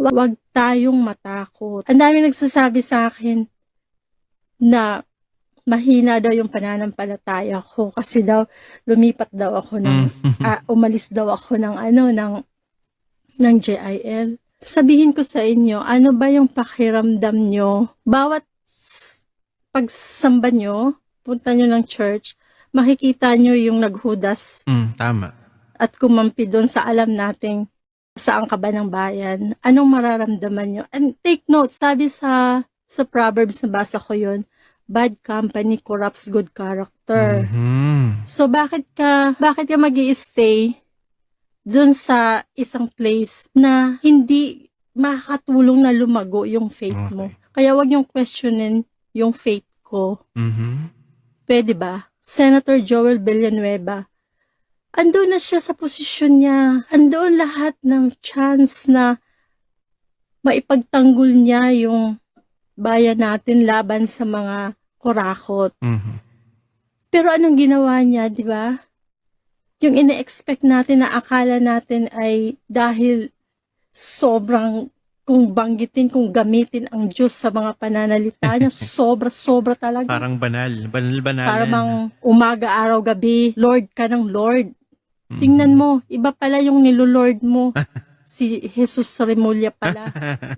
Huwag tayong matakot. Ang daming nagsasabi sa akin na mahina daw yung pananampalataya ko kasi daw lumipat daw ako ng umalis daw ako ng JIL. Sabihin ko sa inyo, ano ba yung pakiramdam nyo? Bawat pagsamba nyo, punta nyo ng church, makikita nyo yung naghudas Tama. at kumampi doon sa alam nating saan ka ba ng bayan. Anong mararamdaman nyo? And take note, sabi sa Proverbs, nabasa ko yun, bad company corrupts good character. So bakit ka magi-stay dun sa isang place na hindi makakatulong na lumago yung faith mo? Kaya wag yung questionin yung faith ko. Pwede ba? Senator Joel Villanueva, andun na siya sa posisyon niya. Andun lahat ng chance na maipagtanggol niya yung bayan natin laban sa mga kurakot. Pero anong ginawa niya, di ba? Yung ine-expect natin na akala natin ay dahil sobrang kung gamitin ang Diyos sa mga pananalita niya, sobra talaga. Parang banal. Parang umaga, araw, gabi, Lord ka ng Lord. Tingnan mo, iba pala yung nilolord mo. Si Jesus Remulla pala.